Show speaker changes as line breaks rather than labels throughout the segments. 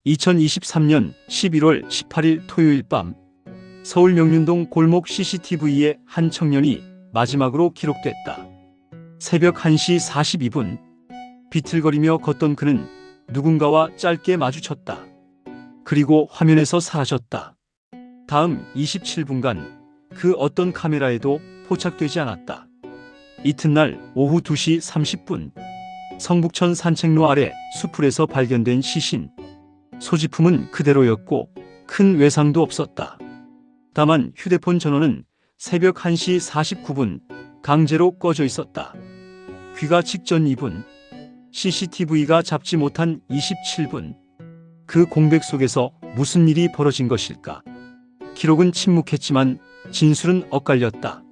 2023년 11월 18일 토요일 밤 서울 명륜동 골목 CCTV에 한 청년이 마지막으로 기록됐다. 새벽 1시 42분 비틀거리며 걷던 그는 누군가와 짧게 마주쳤다. 그리고 화면에서 사라졌다. 다음 27분간 그 어떤 카메라에도 포착되지 않았다. 이튿날 오후 2시 30분 성북천 산책로 아래 수풀에서 발견된 시신. 소지품은 그대로였고 큰 외상도 없었다. 다만 휴대폰 전원은 새벽 1시 49분 강제로 꺼져 있었다. 귀가 직전 2분, CCTV가 잡지 못한 27분. 그 공백 속에서 무슨 일이 벌어진 것일까? 기록은 침묵했지만 진술은 엇갈렸다.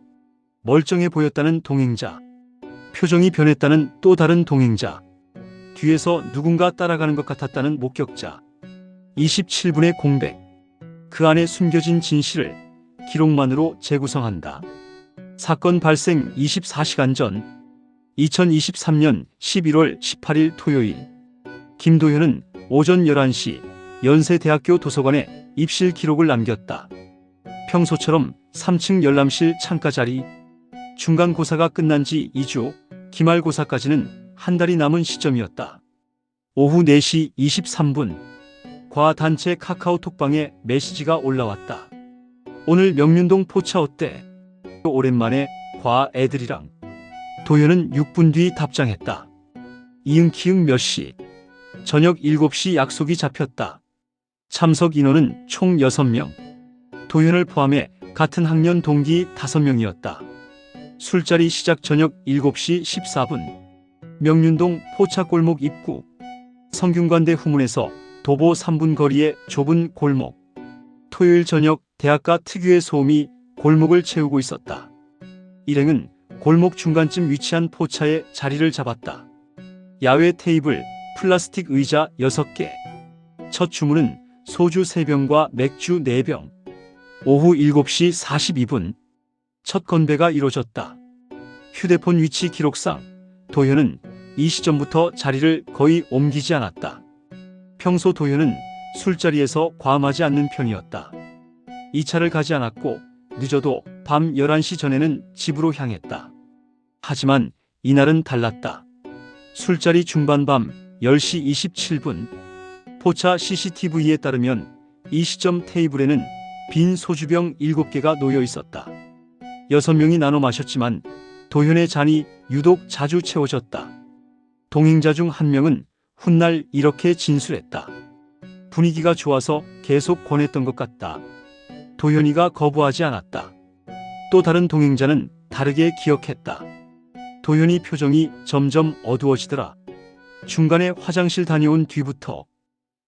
멀쩡해 보였다는 동행자, 표정이 변했다는 또 다른 동행자, 뒤에서 누군가 따라가는 것 같았다는 목격자. 27분의 공백, 그 안에 숨겨진 진실을 기록만으로 재구성한다. 사건 발생 24시간 전 2023년 11월 18일 토요일 김도현은 오전 11시 연세대학교 도서관에 입실 기록을 남겼다. 평소처럼 3층 열람실 창가 자리. 중간고사가 끝난 지 2주, 기말고사까지는 한 달이 남은 시점이었다. 오후 4시 23분 과 단체 카카오톡방에 메시지가 올라왔다. 오늘 명륜동 포차 어때? 오랜만에 과 애들이랑. 도현은 6분 뒤 답장했다. 이응키응 몇 시? 저녁 7시 약속이 잡혔다. 참석 인원은 총 6명. 도현을 포함해 같은 학년 동기 5명이었다. 술자리 시작 저녁 7시 14분. 명륜동 포차골목 입구. 성균관대 후문에서 도보 3분 거리의 좁은 골목. 토요일 저녁 대학가 특유의 소음이 골목을 채우고 있었다. 일행은 골목 중간쯤 위치한 포차에 자리를 잡았다. 야외 테이블, 플라스틱 의자 6개. 첫 주문은 소주 3병과 맥주 4병. 오후 7시 42분 첫 건배가 이뤄졌다. 휴대폰 위치 기록상 도현은 이 시점부터 자리를 거의 옮기지 않았다. 평소 도현은 술자리에서 과음하지 않는 편이었다. 2차를 가지 않았고 늦어도 밤 11시 전에는 집으로 향했다. 하지만 이날은 달랐다. 술자리 중반 밤 10시 27분 포차 CCTV에 따르면 이 시점 테이블에는 빈 소주병 7개가 놓여 있었다. 6명이 나눠 마셨지만 도현의 잔이 유독 자주 채워졌다. 동행자 중 한 명은 훗날 이렇게 진술했다. 분위기가 좋아서 계속 권했던 것 같다. 도현이가 거부하지 않았다. 또 다른 동행자는 다르게 기억했다. 도현이 표정이 점점 어두워지더라. 중간에 화장실 다녀온 뒤부터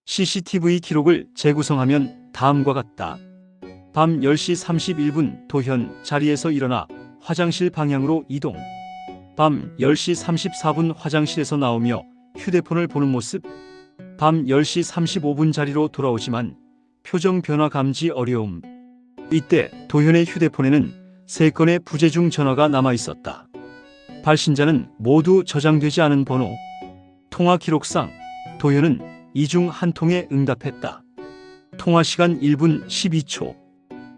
CCTV 기록을 재구성하면 다음과 같다. 밤 10시 31분 도현 자리에서 일어나 화장실 방향으로 이동. 밤 10시 34분 화장실에서 나오며 휴대폰을 보는 모습. 밤 10시 35분 자리로 돌아오지만 표정 변화 감지 어려움. 이때 도현의 휴대폰에는 3건의 부재중 전화가 남아 있었다. 발신자는 모두 저장되지 않은 번호. 통화 기록상 도현은 이 중 한 통에 응답했다. 통화 시간 1분 12초.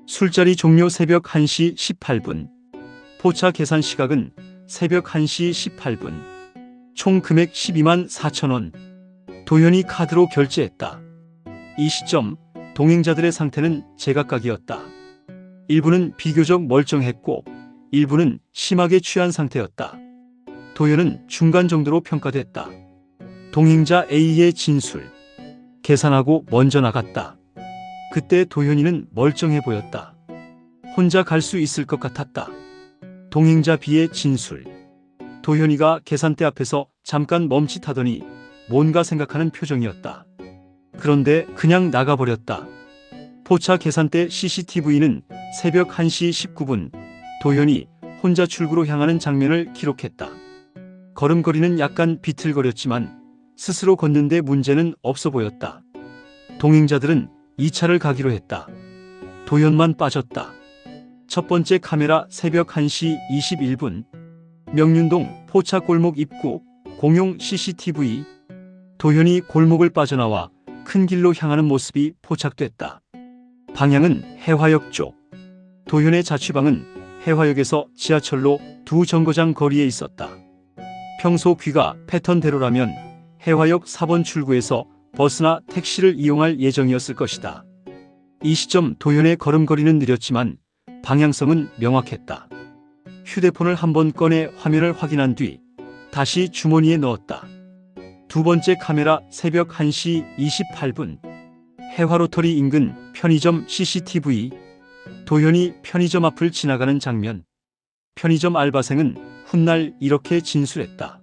술자리 종료 새벽 1시 18분. 포차 계산 시각은 새벽 1시 18분. 총 금액 12만 4천 원. 도현이 카드로 결제했다. 이 시점 동행자들의 상태는 제각각이었다. 일부는 비교적 멀쩡했고 일부는 심하게 취한 상태였다. 도현은 중간 정도로 평가됐다. 동행자 A의 진술. 계산하고 먼저 나갔다. 그때 도현이는 멀쩡해 보였다. 혼자 갈 수 있을 것 같았다. 동행자 B의 진술. 도현이가 계산대 앞에서 잠깐 멈칫하더니 뭔가 생각하는 표정이었다. 그런데 그냥 나가버렸다. 포차 계산대 CCTV는 새벽 1시 19분 도현이 혼자 출구로 향하는 장면을 기록했다. 걸음걸이는 약간 비틀거렸지만 스스로 걷는데 문제는 없어 보였다. 동행자들은 2차를 가기로 했다. 도현만 빠졌다. 첫 번째 카메라 새벽 1시 21분 명륜동 포차 골목 입구 공용 CCTV. 도현이 골목을 빠져나와 큰 길로 향하는 모습이 포착됐다. 방향은 해화역 쪽. 도현의 자취방은 해화역에서 지하철로 2정거장 거리에 있었다. 평소 귀가 패턴대로라면 해화역 4번 출구에서 버스나 택시를 이용할 예정이었을 것이다. 이 시점 도현의 걸음걸이는 느렸지만 방향성은 명확했다. 휴대폰을 한번 꺼내 화면을 확인한 뒤 다시 주머니에 넣었다. 두 번째 카메라 새벽 1시 28분. 해화로터리 인근 편의점 CCTV. 도현이 편의점 앞을 지나가는 장면. 편의점 알바생은 훗날 이렇게 진술했다.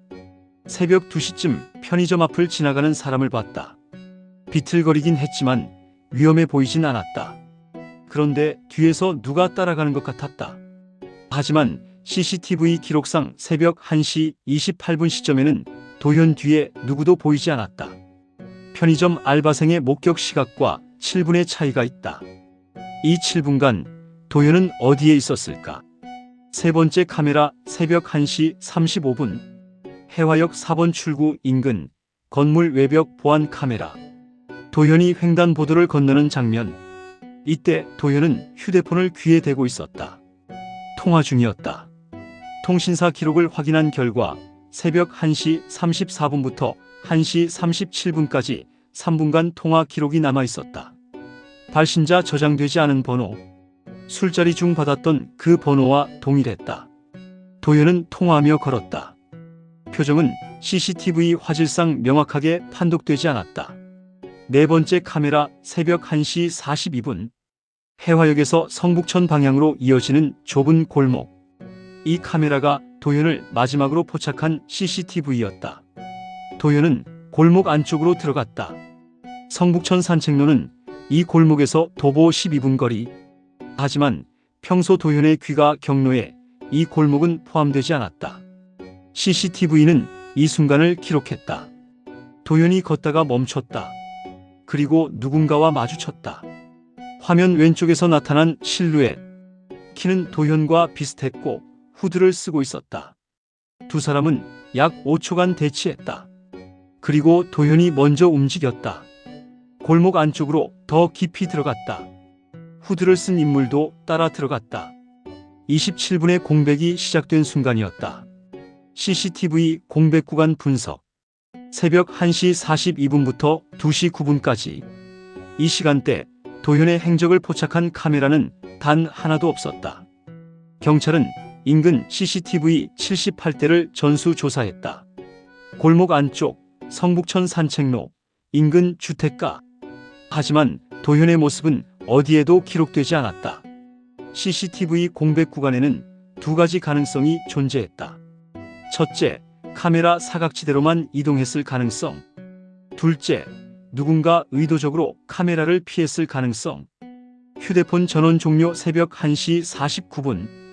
새벽 2시쯤 편의점 앞을 지나가는 사람을 봤다. 비틀거리긴 했지만 위험해 보이진 않았다. 그런데 뒤에서 누가 따라가는 것 같았다. 하지만 CCTV 기록상 새벽 1시 28분 시점에는 도현 뒤에 누구도 보이지 않았다. 편의점 알바생의 목격 시각과 7분의 차이가 있다. 이 7분간 도현은 어디에 있었을까? 세 번째 카메라 새벽 1시 35분. 해화역 4번 출구 인근 건물 외벽 보안 카메라. 도현이 횡단보도를 건너는 장면. 이때 도현은 휴대폰을 귀에 대고 있었다. 통화 중이었다. 통신사 기록을 확인한 결과 새벽 1시 34분부터 1시 37분까지 3분간 통화 기록이 남아 있었다. 발신자 저장되지 않은 번호. 술자리 중 받았던 그 번호와 동일했다. 도현은 통화하며 걸었다. 표정은 CCTV 화질상 명확하게 판독되지 않았다. 네 번째 카메라 새벽 1시 42분. 해화역에서 성북천 방향으로 이어지는 좁은 골목. 이 카메라가 도현을 마지막으로 포착한 CCTV였다. 도현은 골목 안쪽으로 들어갔다. 성북천 산책로는 이 골목에서 도보 12분 거리. 하지만 평소 도현의 귀가 경로에 이 골목은 포함되지 않았다. CCTV는 이 순간을 기록했다. 도현이 걷다가 멈췄다. 그리고 누군가와 마주쳤다. 화면 왼쪽에서 나타난 실루엣. 키는 도현과 비슷했고 후드를 쓰고 있었다. 두 사람은 약 5초간 대치했다. 그리고 도현이 먼저 움직였다. 골목 안쪽으로 더 깊이 들어갔다. 후드를 쓴 인물도 따라 들어갔다. 27분의 공백이 시작된 순간이었다. CCTV 공백 구간 분석. 새벽 1시 42분부터 2시 9분까지. 이 시간대 도현의 행적을 포착한 카메라는 단 하나도 없었다. 경찰은 인근 CCTV 78대를 전수조사했다. 골목 안쪽, 성북천 산책로, 인근 주택가. 하지만 도현의 모습은 어디에도 기록되지 않았다. CCTV 공백 구간에는 두 가지 가능성이 존재했다. 첫째, 카메라 사각지대로만 이동했을 가능성. 둘째, 누군가 의도적으로 카메라를 피했을 가능성. 휴대폰 전원 종료 새벽 1시 49분.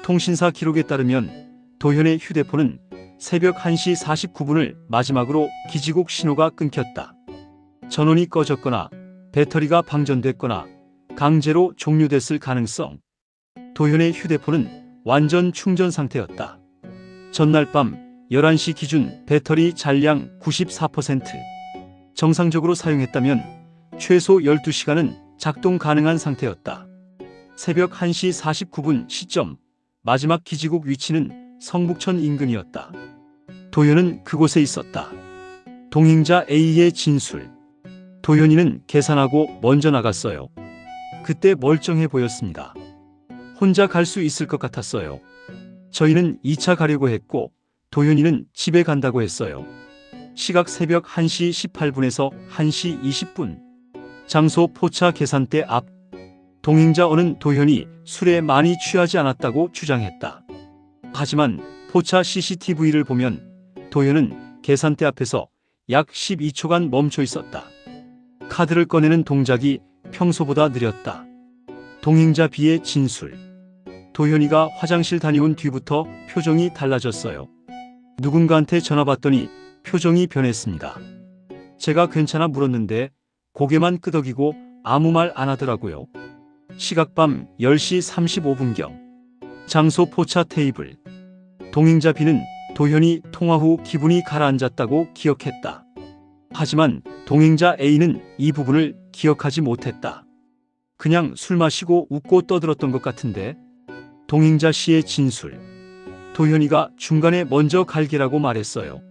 통신사 기록에 따르면 도현의 휴대폰은 새벽 1시 49분을 마지막으로 기지국 신호가 끊겼다. 전원이 꺼졌거나 배터리가 방전됐거나 강제로 종료됐을 가능성. 도현의 휴대폰은 완전 충전 상태였다. 전날 밤 11시 기준 배터리 잔량 94%. 정상적으로 사용했다면 최소 12시간은 작동 가능한 상태였다. 새벽 1시 49분 시점. 마지막 기지국 위치는 성북천 인근이었다. 도현은 그곳에 있었다. 동행자 A의 진술. 도현이는 계산하고 먼저 나갔어요. 그때 멀쩡해 보였습니다. 혼자 갈 수 있을 것 같았어요. 저희는 2차 가려고 했고 도현이는 집에 간다고 했어요. 시각 새벽 1시 18분에서 1시 20분. 장소 포차 계산대 앞. 동행자 O는 도현이 술에 많이 취하지 않았다고 주장했다. 하지만 포차 CCTV를 보면 도현은 계산대 앞에서 약 12초간 멈춰 있었다. 카드를 꺼내는 동작이 평소보다 느렸다. 동행자 B의 진술. 도현이가 화장실 다녀온 뒤부터 표정이 달라졌어요. 누군가한테 전화 받더니 표정이 변했습니다. 제가 괜찮아 물었는데 고개만 끄덕이고 아무 말 안 하더라고요. 시각 밤 10시 35분경. 장소 포차 테이블. 동행자 B는 도현이 통화 후 기분이 가라앉았다고 기억했다. 하지만 동행자 A는 이 부분을 기억하지 못했다. 그냥 술 마시고 웃고 떠들었던 것 같은데. 동행자 C의 진술. 도현이가 중간에 먼저 갈게라고 말했어요.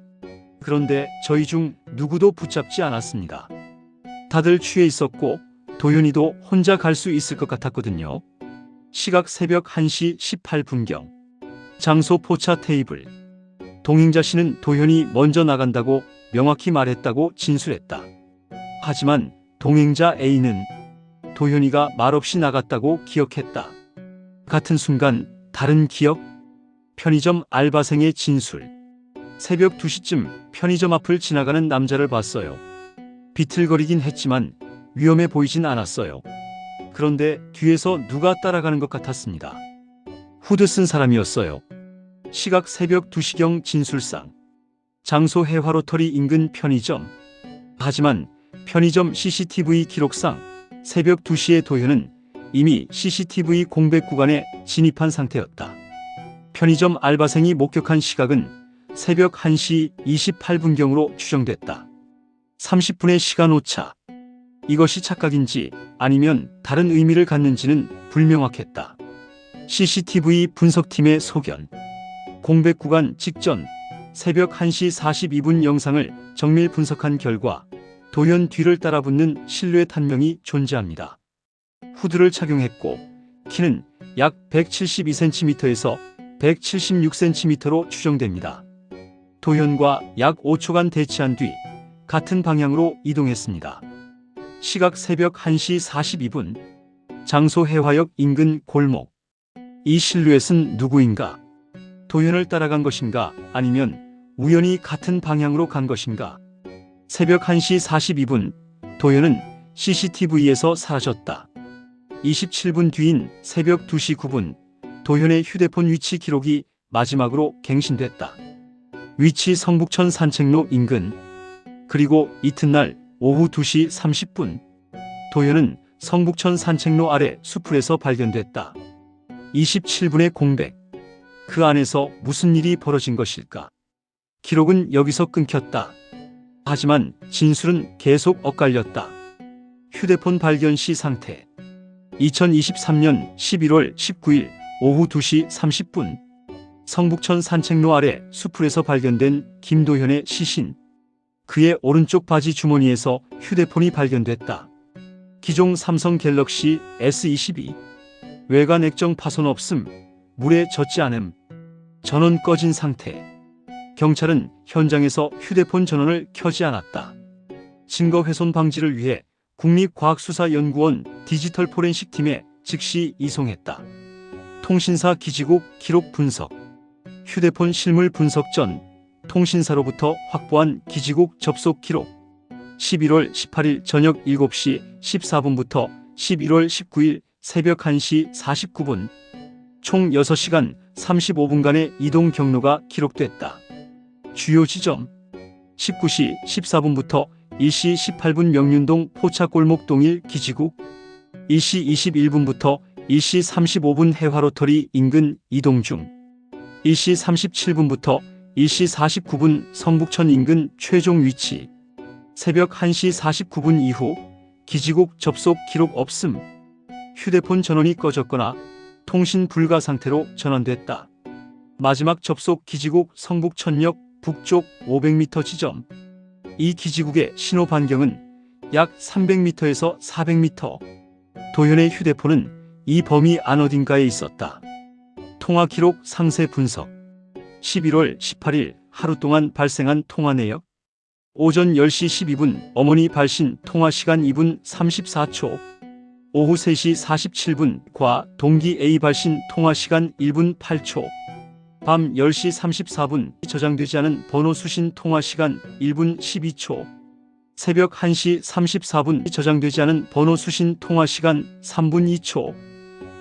그런데 저희 중 누구도 붙잡지 않았습니다. 다들 취해 있었고 도현이도 혼자 갈 수 있을 것 같았거든요. 시각 새벽 1시 18분경. 장소 포차 테이블. 동행자 C는 도현이 먼저 나간다고 명확히 말했다고 진술했다. 하지만 동행자 A는 도현이가 말없이 나갔다고 기억했다. 같은 순간 다른 기억? 편의점 알바생의 진술. 새벽 2시쯤 편의점 앞을 지나가는 남자를 봤어요. 비틀거리긴 했지만 위험해 보이진 않았어요. 그런데 뒤에서 누가 따라가는 것 같았습니다. 후드 쓴 사람이었어요. 시각 새벽 2시경 진술상. 장소 해화로터리 인근 편의점. 하지만 편의점 CCTV 기록상 새벽 2시에 도현은 이미 CCTV 공백 구간에 진입한 상태였다. 편의점 알바생이 목격한 시각은 새벽 1시 28분경으로 추정됐다. 30분의 시간 오차. 이것이 착각인지 아니면 다른 의미를 갖는지는 불명확했다. CCTV 분석팀의 소견. 공백 구간 직전 새벽 1시 42분 영상을 정밀 분석한 결과 도현 뒤를 따라붙는 실루엣 한 명이 존재합니다. 후드를 착용했고 키는 약 172cm에서 176cm로 추정됩니다. 도현과 약 5초간 대치한 뒤 같은 방향으로 이동했습니다. 시각 새벽 1시 42분. 장소 해화역 인근 골목. 이 실루엣은 누구인가? 도현을 따라간 것인가? 아니면 우연히 같은 방향으로 간 것인가? 새벽 1시 42분. 도현은 CCTV에서 사라졌다. 27분 뒤인 새벽 2시 9분. 도현의 휴대폰 위치 기록이 마지막으로 갱신됐다. 위치 성북천 산책로 인근. 그리고 이튿날 오후 2시 30분. 도현은 성북천 산책로 아래 수풀에서 발견됐다. 27분의 공백. 그 안에서 무슨 일이 벌어진 것일까? 기록은 여기서 끊겼다. 하지만 진술은 계속 엇갈렸다. 휴대폰 발견 시 상태. 2023년 11월 19일 오후 2시 30분. 성북천 산책로 아래 수풀에서 발견된 김도현의 시신. 그의 오른쪽 바지 주머니에서 휴대폰이 발견됐다. 기종 삼성 갤럭시 S22. 외관 액정 파손 없음. 물에 젖지 않음. 전원 꺼진 상태. 경찰은 현장에서 휴대폰 전원을 켜지 않았다. 증거 훼손 방지를 위해 국립과학수사연구원 디지털 포렌식 팀에 즉시 이송했다. 통신사 기지국 기록 분석. 휴대폰 실물 분석 전 통신사로부터 확보한 기지국 접속 기록. 11월 18일 저녁 7시 14분부터 11월 19일 새벽 1시 49분. 총 6시간 35분간의 이동 경로가 기록됐다. 주요 지점. 19시 14분부터 1시 18분 명륜동 포차골목 동일 기지국. 1시 21분부터 1시 35분 해화로터리 인근 이동 중. 1시 37분부터 1시 49분 성북천 인근 최종 위치. 새벽 1시 49분 이후 기지국 접속 기록 없음. 휴대폰 전원이 꺼졌거나 통신 불가 상태로 전환됐다. 마지막 접속 기지국 성북천역 북쪽 500m 지점. 이 기지국의 신호 반경은 약 300m에서 400m. 도현의 휴대폰은 이 범위 안 어딘가에 있었다. 통화 기록 상세 분석. 11월 18일 하루 동안 발생한 통화 내역. 오전 10시 12분 어머니 발신 통화 시간 2분 34초. 오후 3시 47분 과 동기 A 발신 통화 시간 1분 8초. 밤 10시 34분 저장되지 않은 번호 수신 통화 시간 1분 12초. 새벽 1시 34분 저장되지 않은 번호 수신 통화 시간 3분 2초.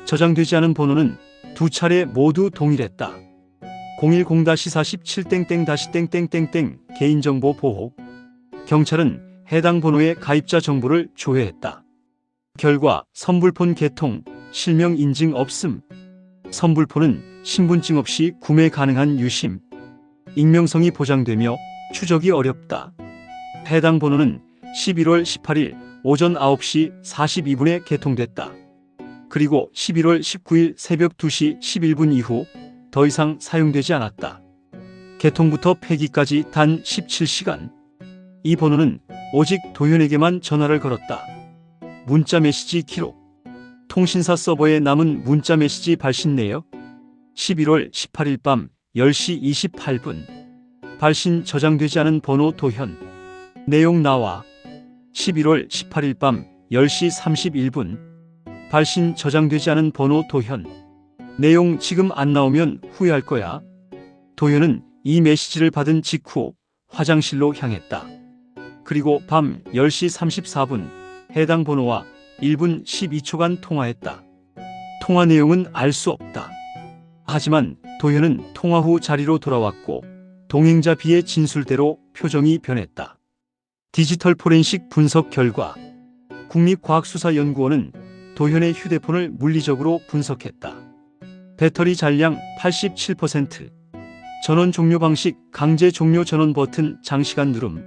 저장되지 않은 번호는 두 차례 모두 동일했다. 010-47땡땡-땡땡땡땡 개인정보 보호. 경찰은 해당 번호의 가입자 정보를 조회했다. 결과 선불폰 개통, 실명 인증 없음. 선불폰은 신분증 없이 구매 가능한 유심. 익명성이 보장되며 추적이 어렵다. 해당 번호는 11월 18일 오전 9시 42분에 개통됐다. 그리고 11월 19일 새벽 2시 11분 이후 더 이상 사용되지 않았다. 개통부터 폐기까지 단 17시간. 이 번호는 오직 도현에게만 전화를 걸었다. 문자 메시지 기록. 통신사 서버에 남은 문자 메시지 발신 내역. 11월 18일 밤 10시 28분. 발신 저장되지 않은 번호 도현. 내용 나와. 11월 18일 밤 10시 31분. 발신 저장되지 않은 번호 도현. 내용 지금 안 나오면 후회할 거야. 도현은 이 메시지를 받은 직후 화장실로 향했다. 그리고 밤 10시 34분 해당 번호와 1분 12초간 통화했다. 통화 내용은 알 수 없다. 하지만 도현은 통화 후 자리로 돌아왔고 동행자 B의 진술대로 표정이 변했다. 디지털 포렌식 분석 결과 국립과학수사연구원은 도현의 휴대폰을 물리적으로 분석했다. 배터리 잔량 87%, 전원 종료 방식 강제 종료 전원 버튼 장시간 누름.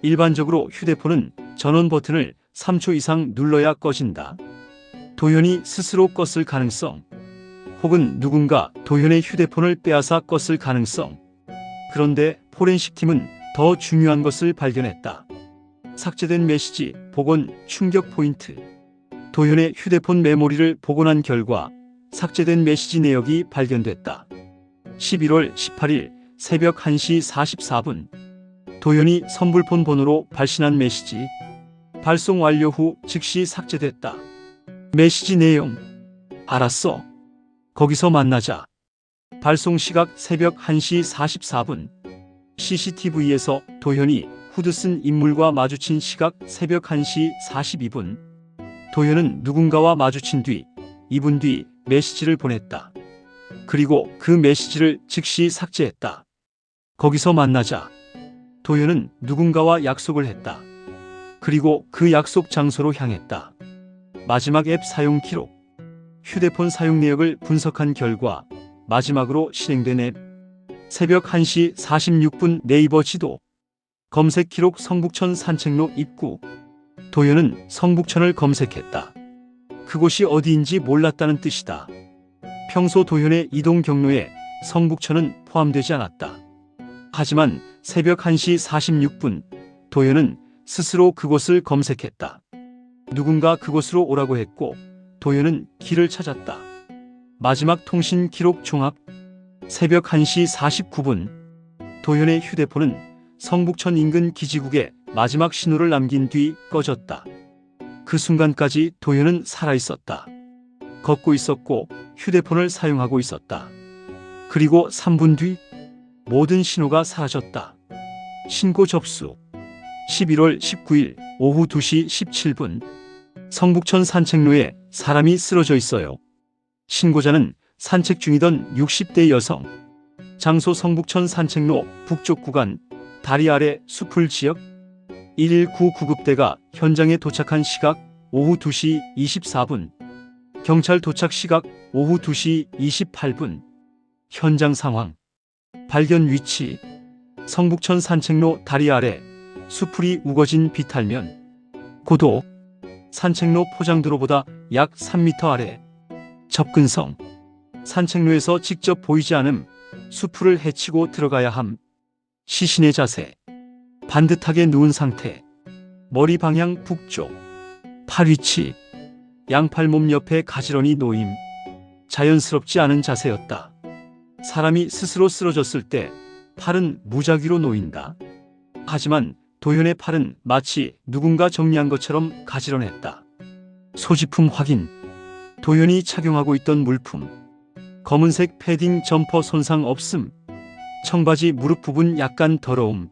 일반적으로 휴대폰은 전원 버튼을 3초 이상 눌러야 꺼진다. 도현이 스스로 껐을 가능성, 혹은 누군가 도현의 휴대폰을 빼앗아 껐을 가능성. 그런데 포렌식팀은 더 중요한 것을 발견했다. 삭제된 메시지 복원 충격 포인트. 도현의 휴대폰 메모리를 복원한 결과 삭제된 메시지 내역이 발견됐다. 11월 18일 새벽 1시 44분 도현이 선불폰 번호로 발신한 메시지. 발송 완료 후 즉시 삭제됐다. 메시지 내용. 알았어. 거기서 만나자. 발송 시각 새벽 1시 44분. CCTV에서 도현이 후드 쓴 인물과 마주친 시각 새벽 1시 42분. 도현은 누군가와 마주친 뒤 2분 뒤 메시지를 보냈다. 그리고 그 메시지를 즉시 삭제했다. 거기서 만나자. 도현은 누군가와 약속을 했다. 그리고 그 약속 장소로 향했다. 마지막 앱 사용 기록. 휴대폰 사용 내역을 분석한 결과 마지막으로 실행된 앱. 새벽 1시 46분 네이버 지도. 검색 기록 성북천 산책로 입구. 도현은 성북천을 검색했다. 그곳이 어디인지 몰랐다는 뜻이다. 평소 도현의 이동 경로에 성북천은 포함되지 않았다. 하지만 새벽 1시 46분 도현은 스스로 그곳을 검색했다. 누군가 그곳으로 오라고 했고 도현은 길을 찾았다. 마지막 통신 기록 종합. 새벽 1시 49분 도현의 휴대폰은 성북천 인근 기지국에 마지막 신호를 남긴 뒤 꺼졌다. 그 순간까지 도현은 살아있었다. 걷고 있었고 휴대폰을 사용하고 있었다. 그리고 3분 뒤 모든 신호가 사라졌다. 신고 접수. 11월 19일 오후 2시 17분 성북천 산책로에 사람이 쓰러져 있어요. 신고자는 산책 중이던 60대 여성. 장소 성북천 산책로 북쪽 구간 다리 아래 수풀 지역. 119 구급대가 현장에 도착한 시각 오후 2시 24분. 경찰 도착 시각 오후 2시 28분. 현장 상황. 발견 위치. 성북천 산책로 다리 아래 수풀이 우거진 비탈면. 고도. 산책로 포장도로보다 약 3m 아래. 접근성. 산책로에서 직접 보이지 않음. 수풀을 헤치고 들어가야 함. 시신의 자세. 반듯하게 누운 상태. 머리 방향 북쪽. 팔 위치. 양팔 몸 옆에 가지런히 놓임. 자연스럽지 않은 자세였다. 사람이 스스로 쓰러졌을 때 팔은 무작위로 놓인다. 하지만 도현의 팔은 마치 누군가 정리한 것처럼 가지런했다. 소지품 확인. 도현이 착용하고 있던 물품. 검은색 패딩 점퍼 손상 없음. 청바지 무릎 부분 약간 더러움.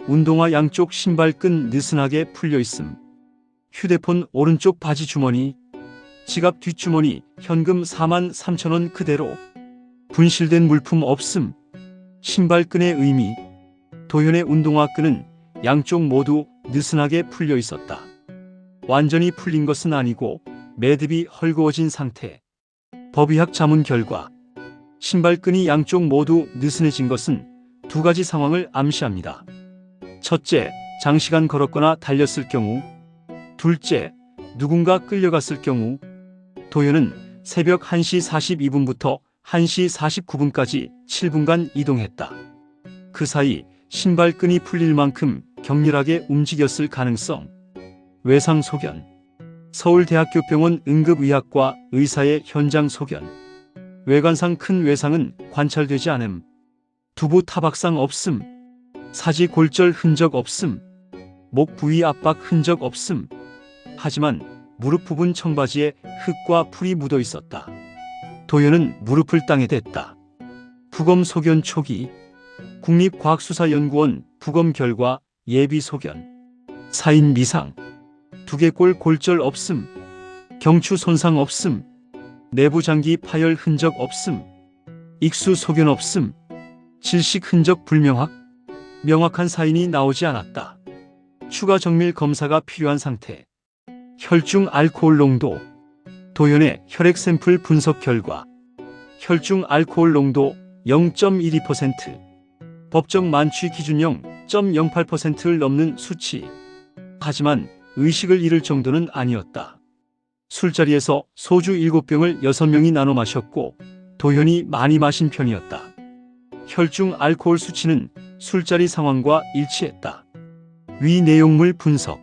운동화 양쪽 신발끈 느슨하게 풀려 있음. 휴대폰 오른쪽 바지 주머니. 지갑 뒷주머니 현금 43,000원 그대로. 분실된 물품 없음. 신발끈의 의미. 도현의 운동화 끈은 양쪽 모두 느슨하게 풀려 있었다. 완전히 풀린 것은 아니고 매듭이 헐거워진 상태. 법의학 자문 결과 신발끈이 양쪽 모두 느슨해진 것은 두 가지 상황을 암시합니다. 첫째, 장시간 걸었거나 달렸을 경우, 둘째, 누군가 끌려갔을 경우. 도현은 새벽 1시 42분부터 1시 49분까지 7분간 이동했다. 그 사이 신발끈이 풀릴 만큼 격렬하게 움직였을 가능성. 외상 소견. 서울대학교 병원 응급의학과 의사의 현장 소견. 외관상 큰 외상은 관찰되지 않음. 두부 타박상 없음. 사지 골절 흔적 없음. 목 부위 압박 흔적 없음. 하지만 무릎 부분 청바지에 흙과 풀이 묻어 있었다. 도현은 무릎을 땅에 댔다. 부검 소견 초기. 국립과학수사연구원 부검 결과 예비 소견. 사인 미상. 두개골 골절 없음. 경추 손상 없음. 내부 장기 파열 흔적 없음. 익수 소견 없음. 질식 흔적 불명확. 명확한 사인이 나오지 않았다. 추가 정밀 검사가 필요한 상태. 혈중 알코올 농도. 도현의 혈액 샘플 분석 결과. 혈중 알코올 농도 0.12%. 법적 만취 기준 0.08%를 넘는 수치. 하지만 의식을 잃을 정도는 아니었다. 술자리에서 소주 7병을 6명이 나눠 마셨고 도현이 많이 마신 편이었다. 혈중 알코올 수치는 술자리 상황과 일치했다. 위 내용물 분석.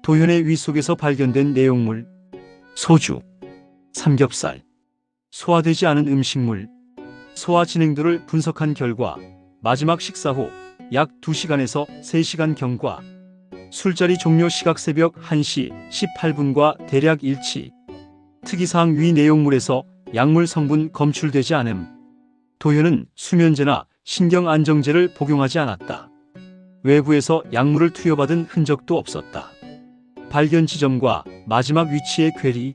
도현의 위 속에서 발견된 내용물. 소주, 삼겹살, 소화되지 않은 음식물, 소화 진행도를 분석한 결과 마지막 식사 후 약 2시간에서 3시간 경과. 술자리 종료 시각 새벽 1시 18분과 대략 일치. 특이사항 위 내용물에서 약물 성분 검출되지 않음. 도현은 수면제나 신경안정제를 복용하지 않았다. 외부에서 약물을 투여받은 흔적도 없었다. 발견 지점과 마지막 위치의 괴리.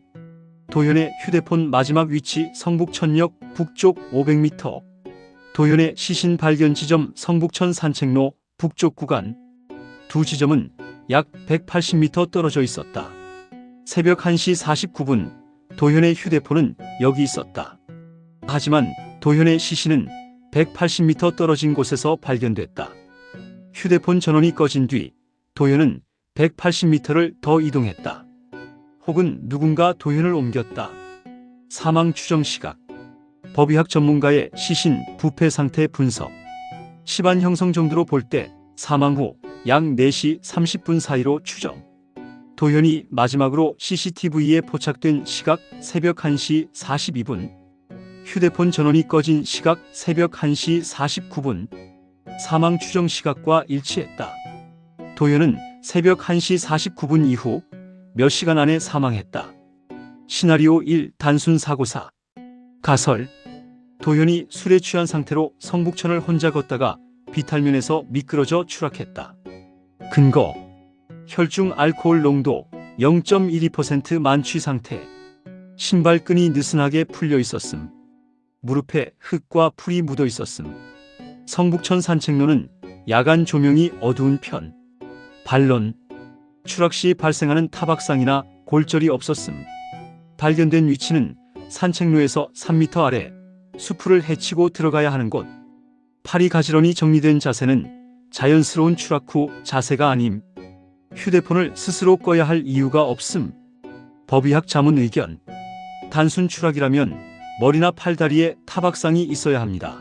도현의 휴대폰 마지막 위치 성북천역 북쪽 500m. 도현의 시신 발견 지점 성북천 산책로 북쪽 구간. 두 지점은 약 180m 떨어져 있었다. 새벽 1시 49분 도현의 휴대폰은 여기 있었다. 하지만 도현의 시신은 180m 떨어진 곳에서 발견됐다. 휴대폰 전원이 꺼진 뒤 도현은 180m를 더 이동했다. 혹은 누군가 도현을 옮겼다. 사망 추정 시각. 법의학 전문가의 시신 부패 상태 분석. 시반 형성 정도로 볼 때 사망 후 약 4시 30분 사이로 추정. 도현이 마지막으로 CCTV에 포착된 시각 새벽 1시 42분. 휴대폰 전원이 꺼진 시각 새벽 1시 49분. 사망 추정 시각과 일치했다. 도현은 새벽 1시 49분 이후 몇 시간 안에 사망했다. 시나리오 1 단순 사고사. 가설. 도현이 술에 취한 상태로 성북천을 혼자 걷다가 비탈면에서 미끄러져 추락했다. 근거. 혈중 알코올 농도 0.12% 만취 상태. 신발끈이 느슨하게 풀려 있었음. 무릎에 흙과 풀이 묻어 있었음. 성북천 산책로는 야간 조명이 어두운 편. 반론. 추락 시 발생하는 타박상이나 골절이 없었음. 발견된 위치는 산책로에서 3m 아래 수풀을 헤치고 들어가야 하는 곳. 팔이 가지런히 정리된 자세는 자연스러운 추락 후 자세가 아님. 휴대폰을 스스로 꺼야 할 이유가 없음. 법의학 자문 의견. 단순 추락이라면 머리나 팔다리에 타박상이 있어야 합니다.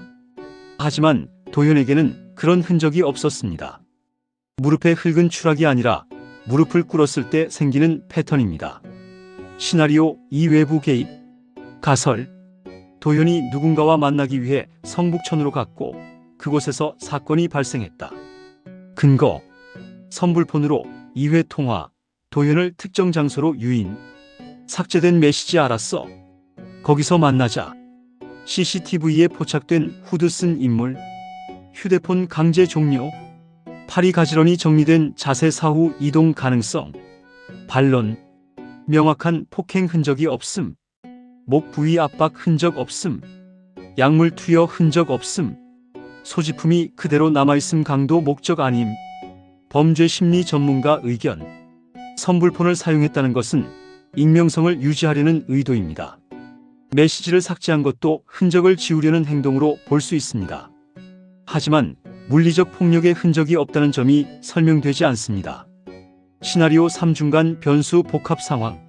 하지만 도현에게는 그런 흔적이 없었습니다. 무릎에 흙은 추락이 아니라 무릎을 꿇었을 때 생기는 패턴입니다. 시나리오 2 외부 개입. 가설. 도현이 누군가와 만나기 위해 성북천으로 갔고 그곳에서 사건이 발생했다. 근거. 선불폰으로 2회 통화. 도현을 특정 장소로 유인. 삭제된 메시지 알았어. 거기서 만나자. CCTV에 포착된 후드 쓴 인물. 휴대폰 강제 종료. 팔이 가지런히 정리된 자세 사후 이동 가능성. 반론. 명확한 폭행 흔적이 없음. 목 부위 압박 흔적 없음. 약물 투여 흔적 없음. 소지품이 그대로 남아있음 강도 목적 아님. 범죄 심리 전문가 의견. 선불폰을 사용했다는 것은 익명성을 유지하려는 의도입니다. 메시지를 삭제한 것도 흔적을 지우려는 행동으로 볼 수 있습니다. 하지만 물리적 폭력의 흔적이 없다는 점이 설명되지 않습니다. 시나리오 3중간 변수 복합 상황.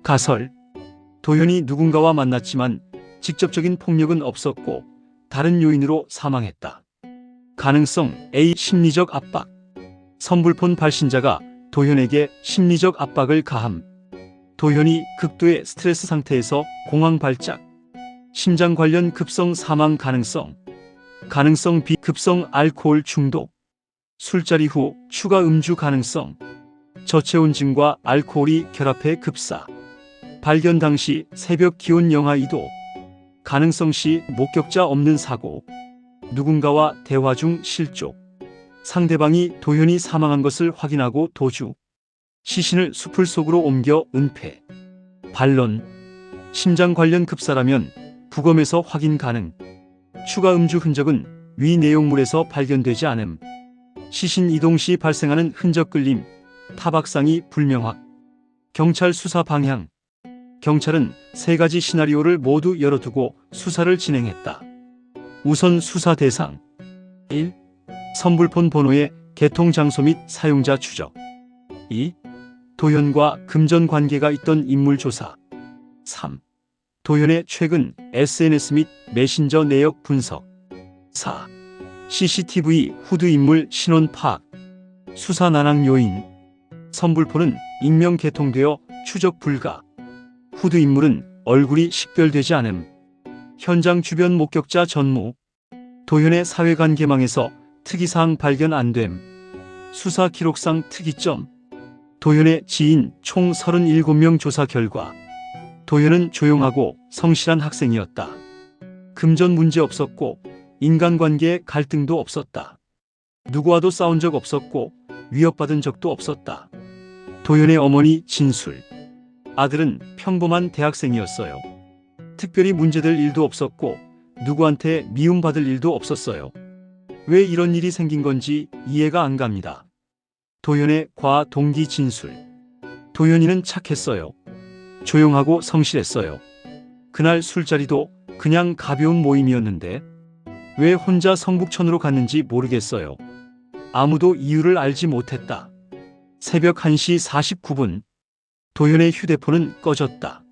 가설. 도현이 누군가와 만났지만 직접적인 폭력은 없었고 다른 요인으로 사망했다. 가능성 A. 심리적 압박. 선불폰 발신자가 도현에게 심리적 압박을 가함. 도현이 극도의 스트레스 상태에서 공황 발작. 심장 관련 급성 사망 가능성. 가능성 B. 급성 알코올 중독. 술자리 후 추가 음주 가능성. 저체온증과 알코올이 결합해 급사. 발견 당시 새벽 기온 영하 2도. 가능성 C. 목격자 없는 사고. 누군가와 대화 중 실족. 상대방이 도현이 사망한 것을 확인하고 도주. 시신을 수풀 속으로 옮겨 은폐. 반론. 심장 관련 급사라면 부검에서 확인 가능. 추가 음주 흔적은 위 내용물에서 발견되지 않음. 시신 이동 시 발생하는 흔적 끌림. 타박상이 불명확. 경찰 수사 방향. 경찰은 세 가지 시나리오를 모두 열어두고 수사를 진행했다. 우선 수사 대상. 1. 선불폰 번호의 개통 장소 및 사용자 추적. 2. 도현과 금전 관계가 있던 인물 조사. 3. 도현의 최근 SNS 및 메신저 내역 분석. 4. CCTV 후드 인물 신원 파악. 수사 난항 요인. 선불폰은 익명 개통되어 추적 불가. 후드 인물은 얼굴이 식별되지 않음. 현장 주변 목격자 전무. 도현의 사회관계망에서 특이사항 발견 안됨. 수사 기록상 특이점. 도현의 지인 총 37명 조사 결과 도현은 조용하고 성실한 학생이었다. 금전 문제 없었고 인간관계에 갈등도 없었다. 누구와도 싸운 적 없었고 위협받은 적도 없었다. 도현의 어머니 진술. 아들은 평범한 대학생이었어요. 특별히 문제될 일도 없었고 누구한테 미움받을 일도 없었어요. 왜 이런 일이 생긴 건지 이해가 안 갑니다. 도현의 과 동기 진술. 도현이는 착했어요. 조용하고 성실했어요. 그날 술자리도 그냥 가벼운 모임이었는데 왜 혼자 성북천으로 갔는지 모르겠어요. 아무도 이유를 알지 못했다. 새벽 1시 49분. 도현의 휴대폰은 꺼졌다.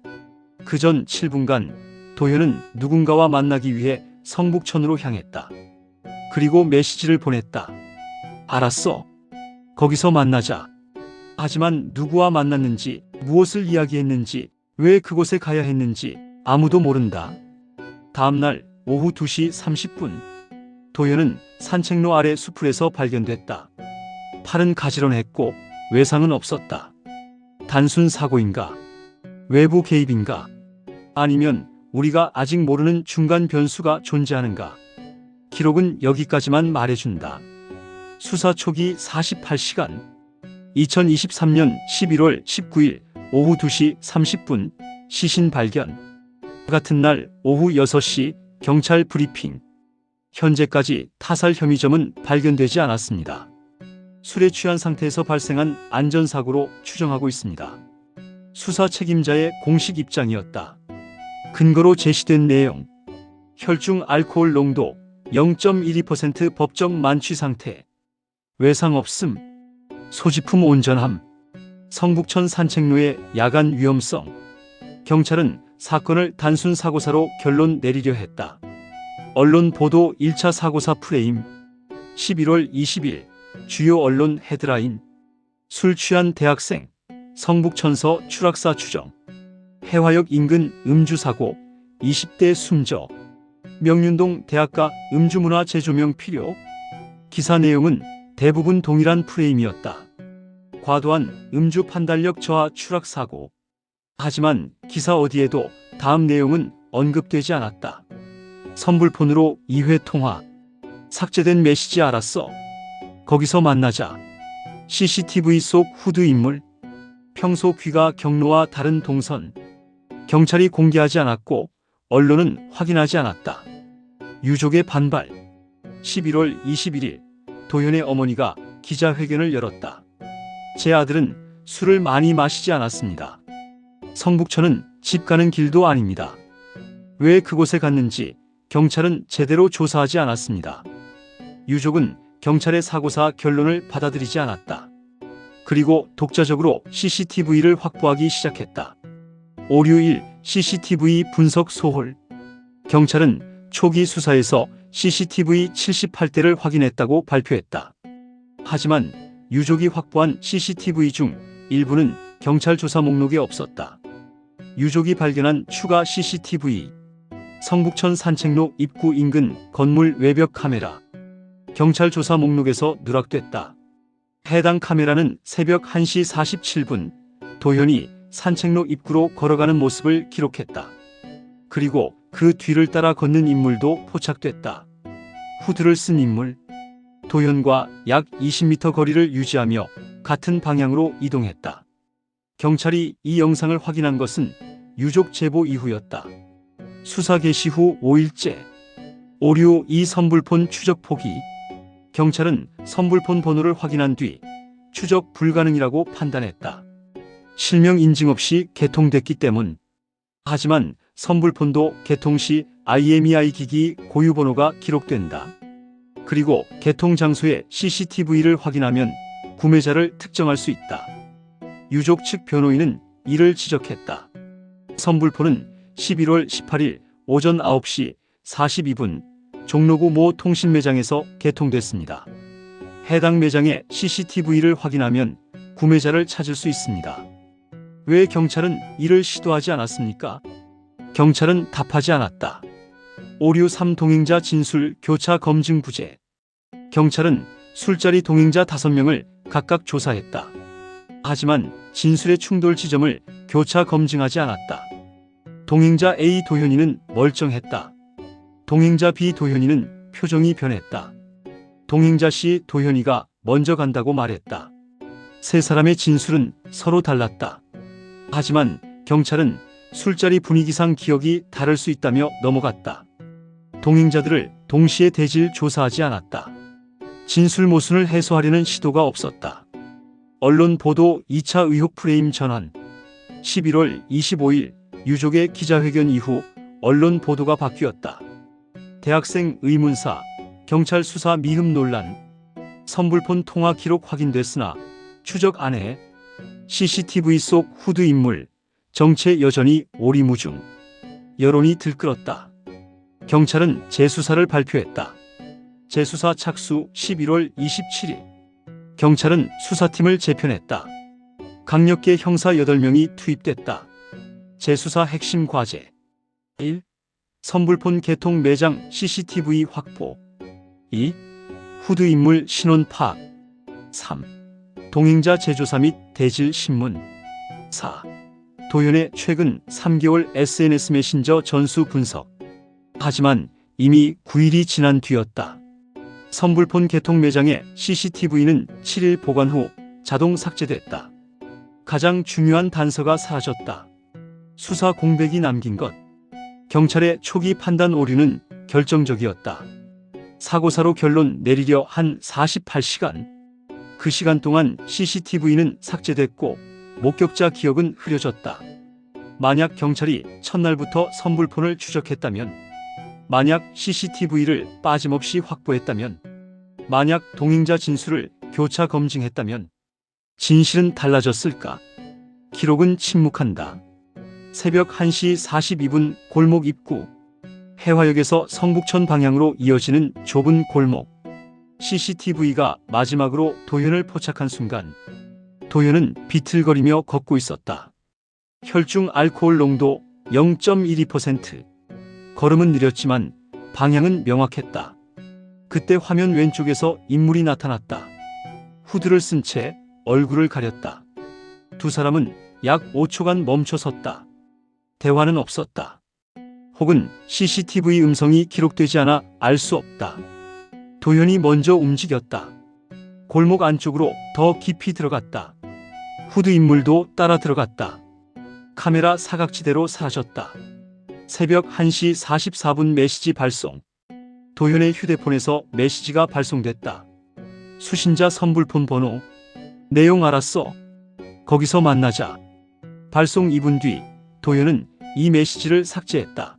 그 전 7분간 도현은 누군가와 만나기 위해 성북천으로 향했다. 그리고 메시지를 보냈다. 알았어. 거기서 만나자. 하지만 누구와 만났는지, 무엇을 이야기했는지, 왜 그곳에 가야 했는지 아무도 모른다. 다음날 오후 2시 30분. 도현은 산책로 아래 수풀에서 발견됐다. 팔은 가지런했고 외상은 없었다. 단순 사고인가? 외부 개입인가? 아니면 우리가 아직 모르는 중간 변수가 존재하는가? 기록은 여기까지만 말해준다. 수사 초기 48시간. 2023년 11월 19일 오후 2시 30분 시신 발견. 같은 날 오후 6시 경찰 브리핑. 현재까지 타살 혐의점은 발견되지 않았습니다. 술에 취한 상태에서 발생한 안전사고로 추정하고 있습니다. 수사 책임자의 공식 입장이었다. 근거로 제시된 내용. 혈중 알코올 농도 0.12% 법정 만취 상태. 외상 없음. 소지품 온전함. 성북천 산책로의 야간 위험성. 경찰은 사건을 단순 사고사로 결론 내리려 했다. 언론 보도 1차 사고사 프레임. 11월 20일 주요 언론 헤드라인. 술 취한 대학생. 성북천서 추락사 추정. 해화역 인근 음주사고. 20대 숨져. 명륜동 대학가 음주문화 재조명 필요. 기사 내용은 대부분 동일한 프레임이었다. 과도한 음주 판단력 저하 추락사고. 하지만 기사 어디에도 다음 내용은 언급되지 않았다. 선불폰으로 2회 통화. 삭제된 메시지 알았어. 거기서 만나자. CCTV 속 후드 인물. 평소 귀가 경로와 다른 동선. 경찰이 공개하지 않았고 언론은 확인하지 않았다. 유족의 반발. 11월 21일 도현의 어머니가 기자회견을 열었다. 제 아들은 술을 많이 마시지 않았습니다. 성북천은 집 가는 길도 아닙니다. 왜 그곳에 갔는지 경찰은 제대로 조사하지 않았습니다. 유족은 경찰의 사고사 결론을 받아들이지 않았다. 그리고 독자적으로 CCTV를 확보하기 시작했다. 오류 1. CCTV 분석 소홀. 경찰은 초기 수사에서 CCTV 78대를 확인했다고 발표했다. 하지만 유족이 확보한 CCTV 중 일부는 경찰 조사 목록에 없었다. 유족이 발견한 추가 CCTV. 성북천 산책로 입구 인근 건물 외벽 카메라. 경찰 조사 목록에서 누락됐다. 해당 카메라는 새벽 1시 47분 도현이 산책로 입구로 걸어가는 모습을 기록했다. 그리고 그 뒤를 따라 걷는 인물도 포착됐다. 후드를 쓴 인물. 도현과 약 20m 거리를 유지하며 같은 방향으로 이동했다. 경찰이 이 영상을 확인한 것은 유족 제보 이후였다. 수사 개시 후 5일째. 오류 2 선불폰 추적 포기. 경찰은 선불폰 번호를 확인한 뒤 추적 불가능이라고 판단했다. 실명 인증 없이 개통됐기 때문. 하지만 선불폰도 개통 시 IMEI 기기 고유 번호가 기록된다. 그리고 개통 장소의 CCTV를 확인하면 구매자를 특정할 수 있다. 유족 측 변호인은 이를 지적했다. 선불폰은 11월 18일 오전 9시 42분 종로구 모 통신매장에서 개통됐습니다. 해당 매장의 CCTV를 확인하면 구매자를 찾을 수 있습니다. 왜 경찰은 이를 시도하지 않았습니까? 경찰은 답하지 않았다. 오류 3 동행자 진술 교차 검증 부재. 경찰은 술자리 동행자 5명을 각각 조사했다. 하지만 진술의 충돌 지점을 교차 검증하지 않았다. 동행자 A 도현이는 멀쩡했다. 동행자 B 도현이는 표정이 변했다. 동행자 C 도현이가 먼저 간다고 말했다. 세 사람의 진술은 서로 달랐다. 하지만 경찰은 술자리 분위기상 기억이 다를 수 있다며 넘어갔다. 동행자들을 동시에 대질 조사하지 않았다. 진술 모순을 해소하려는 시도가 없었다. 언론 보도 2차 의혹 프레임 전환. 11월 25일 유족의 기자회견 이후 언론 보도가 바뀌었다. 대학생 의문사, 경찰 수사 미흡 논란, 선불폰 통화 기록 확인됐으나 추적 안 해, CCTV 속 후드 인물, 정체 여전히 오리무중. 여론이 들끓었다. 경찰은 재수사를 발표했다. 재수사 착수 11월 27일. 경찰은 수사팀을 재편했다. 강력계 형사 8명이 투입됐다. 재수사 핵심 과제 1. 선불폰 개통 매장 CCTV 확보. 2. 후드 인물 신원 파악. 3. 동행자 재조사 및 대질 신문. 4. 도현의 최근 3개월 SNS 메신저 전수 분석. 하지만 이미 9일이 지난 뒤였다. 선불폰 개통 매장의 CCTV는 7일 보관 후 자동 삭제됐다. 가장 중요한 단서가 사라졌다. 수사 공백이 남긴 것. 경찰의 초기 판단 오류는 결정적이었다. 사고사로 결론 내리려 한 48시간. 그 시간 동안 CCTV는 삭제됐고 목격자 기억은 흐려졌다. 만약 경찰이 첫날부터 선불폰을 추적했다면, 만약 CCTV를 빠짐없이 확보했다면, 만약 동행자 진술을 교차 검증했다면 진실은 달라졌을까? 기록은 침묵한다. 새벽 1시 42분 골목 입구. 해화역에서 성북천 방향으로 이어지는 좁은 골목. CCTV가 마지막으로 도현을 포착한 순간 도현은 비틀거리며 걷고 있었다. 혈중 알코올 농도 0.12%. 걸음은 느렸지만 방향은 명확했다. 그때 화면 왼쪽에서 인물이 나타났다. 후드를 쓴 채 얼굴을 가렸다. 두 사람은 약 5초간 멈춰 섰다. 대화는 없었다. 혹은 CCTV 음성이 기록되지 않아 알 수 없다. 도현이 먼저 움직였다. 골목 안쪽으로 더 깊이 들어갔다. 후드 인물도 따라 들어갔다. 카메라 사각지대로 사라졌다. 새벽 1시 44분 메시지 발송. 도현의 휴대폰에서 메시지가 발송됐다. 수신자 선불폰 번호. 내용 알았어. 거기서 만나자. 발송 2분 뒤 도현은 이 메시지를 삭제했다.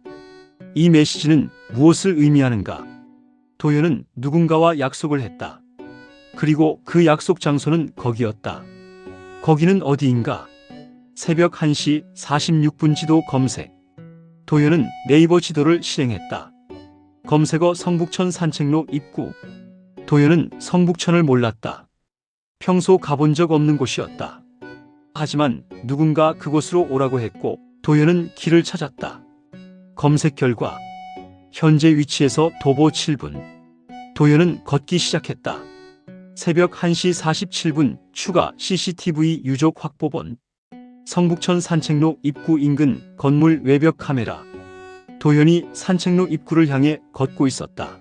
이 메시지는 무엇을 의미하는가? 도현은 누군가와 약속을 했다. 그리고 그 약속 장소는 거기였다. 거기는 어디인가? 새벽 1시 46분 지도 검색. 도현은 네이버 지도를 실행했다. 검색어 성북천 산책로 입구. 도현은 성북천을 몰랐다. 평소 가본 적 없는 곳이었다. 하지만 누군가 그곳으로 오라고 했고 도현은 길을 찾았다. 검색 결과 현재 위치에서 도보 7분. 도현은 걷기 시작했다. 새벽 1시 47분 추가 CCTV 유족 확보본. 성북천 산책로 입구 인근 건물 외벽 카메라. 도현이 산책로 입구를 향해 걷고 있었다.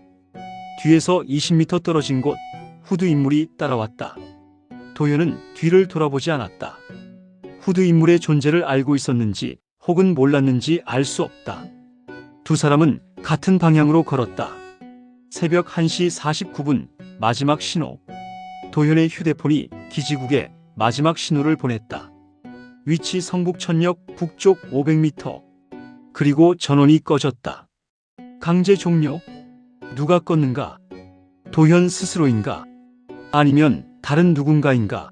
뒤에서 20m 떨어진 곳 후드 인물이 따라왔다. 도현은 뒤를 돌아보지 않았다. 후드 인물의 존재를 알고 있었는지 혹은 몰랐는지 알 수 없다. 두 사람은 같은 방향으로 걸었다. 새벽 1시 49분 마지막 신호. 도현의 휴대폰이 기지국에 마지막 신호를 보냈다. 위치 성북천역 북쪽 500m. 그리고 전원이 꺼졌다. 강제 종료? 누가 껐는가? 도현 스스로인가? 아니면 다른 누군가인가?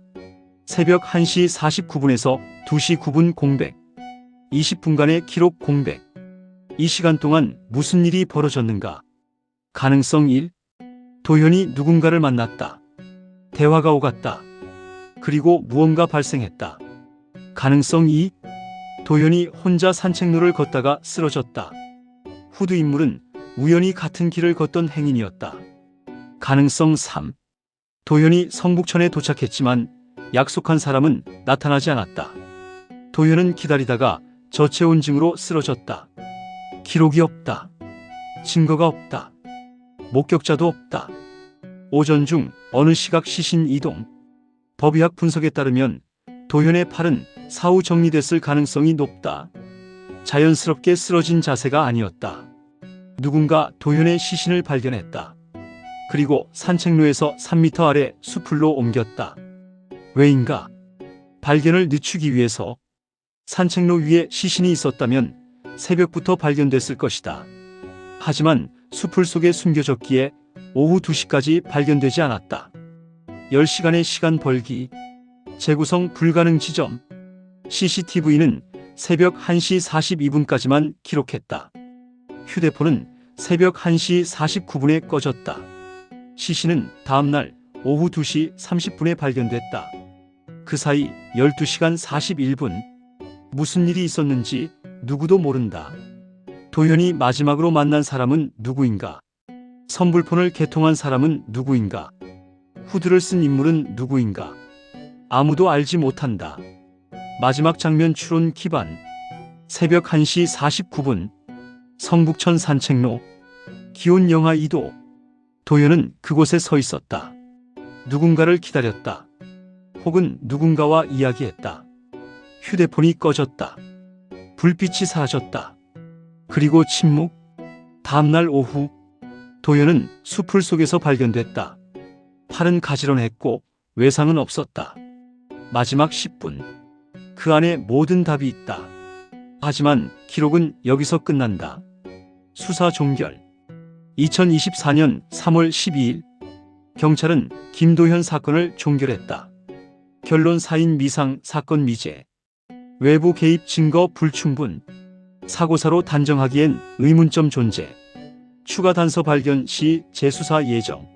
새벽 1시 49분에서 2시 9분 공백. 20분간의 기록 공백. 이 시간 동안 무슨 일이 벌어졌는가? 가능성 1. 도현이 누군가를 만났다. 대화가 오갔다. 그리고 무언가 발생했다. 가능성 2. 도현이 혼자 산책로를 걷다가 쓰러졌다. 후드 인물은 우연히 같은 길을 걷던 행인이었다. 가능성 3. 도현이 성북천에 도착했지만 약속한 사람은 나타나지 않았다. 도현은 기다리다가 저체온증으로 쓰러졌다. 기록이 없다. 증거가 없다. 목격자도 없다. 오전 중 어느 시각 시신 이동. 법의학 분석에 따르면 도현의 팔은 사후 정리됐을 가능성이 높다. 자연스럽게 쓰러진 자세가 아니었다. 누군가 도현의 시신을 발견했다. 그리고 산책로에서 3m 아래 수풀로 옮겼다. 왜인가? 발견을 늦추기 위해서. 산책로 위에 시신이 있었다면 새벽부터 발견됐을 것이다. 하지만 수풀 속에 숨겨졌기에 오후 2시까지 발견되지 않았다. 10시간의 시간 벌기. 재구성 불가능 지점. CCTV는 새벽 1시 42분까지만 기록했다. 휴대폰은 새벽 1시 49분에 꺼졌다. 시신은 다음날 오후 2시 30분에 발견됐다. 그 사이 12시간 41분. 무슨 일이 있었는지 누구도 모른다. 도현이 마지막으로 만난 사람은 누구인가? 선불폰을 개통한 사람은 누구인가? 후드를 쓴 인물은 누구인가? 아무도 알지 못한다. 마지막 장면 추론 기반. 새벽 1시 49분. 성북천 산책로. 기온 영하 2도. 도현은 그곳에 서 있었다. 누군가를 기다렸다. 혹은 누군가와 이야기했다. 휴대폰이 꺼졌다. 불빛이 사라졌다. 그리고 침묵. 다음날 오후. 도현은 수풀 속에서 발견됐다. 팔은 가지런했고 외상은 없었다. 마지막 10분. 그 안에 모든 답이 있다. 하지만 기록은 여기서 끝난다. 수사 종결. 2024년 3월 12일 경찰은 김도현 사건을 종결했다. 결론 사인 미상 사건 미제. 외부 개입 증거 불충분. 사고사로 단정하기엔 의문점 존재. 추가 단서 발견 시 재수사 예정.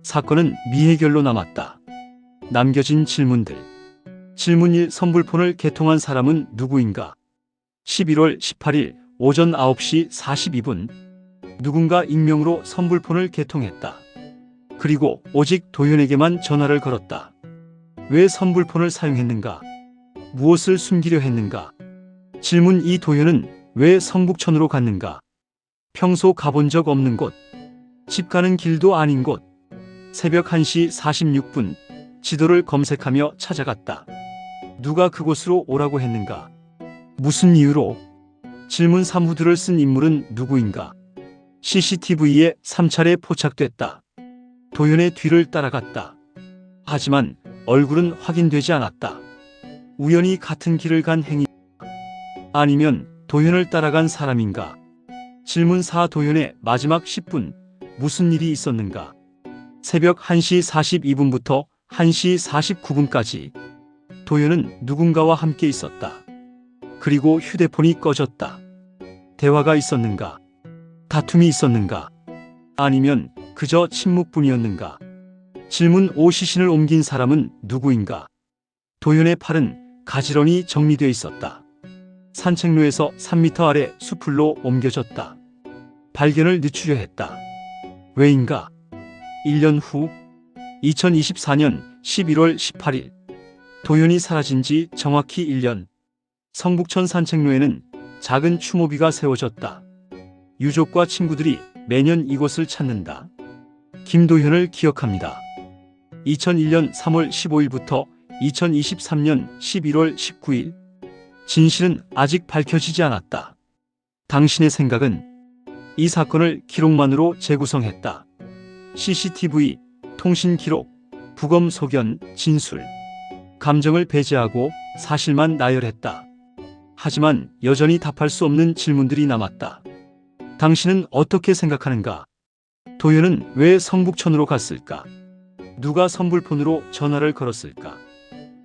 사건은 미해결로 남았다. 남겨진 질문들. 질문 1. 선불폰을 개통한 사람은 누구인가? 11월 18일 오전 9시 42분. 누군가 익명으로 선불폰을 개통했다. 그리고 오직 도현에게만 전화를 걸었다. 왜 선불폰을 사용했는가? 무엇을 숨기려 했는가? 질문 2. 도현은 왜 성북천으로 갔는가? 평소 가본 적 없는 곳. 집 가는 길도 아닌 곳. 새벽 1시 46분. 지도를 검색하며 찾아갔다. 누가 그곳으로 오라고 했는가? 무슨 이유로? 질문 3. 후드를 쓴 인물은 누구인가? CCTV에 3차례 포착됐다. 도현의 뒤를 따라갔다. 하지만 얼굴은 확인되지 않았다. 우연히 같은 길을 간 행위. 아니면 도현을 따라간 사람인가? 질문 4. 도현의 마지막 10분. 무슨 일이 있었는가? 새벽 1시 42분부터 1시 49분까지 도현은 누군가와 함께 있었다. 그리고 휴대폰이 꺼졌다. 대화가 있었는가? 다툼이 있었는가? 아니면 그저 침묵뿐이었는가? 질문 5. 시신을 옮긴 사람은 누구인가? 도현의 팔은 가지런히 정리되어 있었다. 산책로에서 3m 아래 수풀로 옮겨졌다. 발견을 늦추려 했다. 왜인가? 1년 후 2024년 11월 18일 도현이 사라진 지 정확히 1년. 성북천 산책로에는 작은 추모비가 세워졌다. 유족과 친구들이 매년 이곳을 찾는다. 김도현을 기억합니다. 2001년 3월 15일부터 2023년 11월 19일. 진실은 아직 밝혀지지 않았다. 당신의 생각은? 이 사건을 기록만으로 재구성했다. CCTV, 통신 기록, 부검 소견, 진술. 감정을 배제하고 사실만 나열했다. 하지만 여전히 답할 수 없는 질문들이 남았다. 당신은 어떻게 생각하는가? 도현은 왜 성북천으로 갔을까? 누가 선불폰으로 전화를 걸었을까?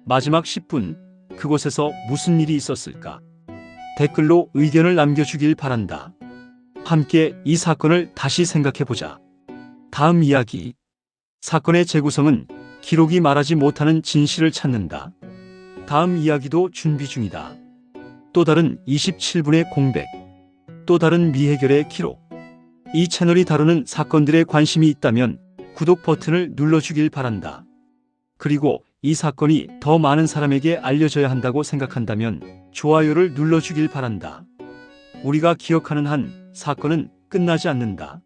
마지막 10분, 그곳에서 무슨 일이 있었을까? 댓글로 의견을 남겨주길 바란다. 함께 이 사건을 다시 생각해보자. 다음 이야기. 사건의 재구성은 기록이 말하지 못하는 진실을 찾는다. 다음 이야기도 준비 중이다. 또 다른 27분의 공백. 또 다른 미해결의 기록. 이 채널이 다루는 사건들에 관심이 있다면 구독 버튼을 눌러주길 바란다. 그리고 이 사건이 더 많은 사람에게 알려져야 한다고 생각한다면 좋아요를 눌러주길 바란다. 우리가 기억하는 한 사건은 끝나지 않는다.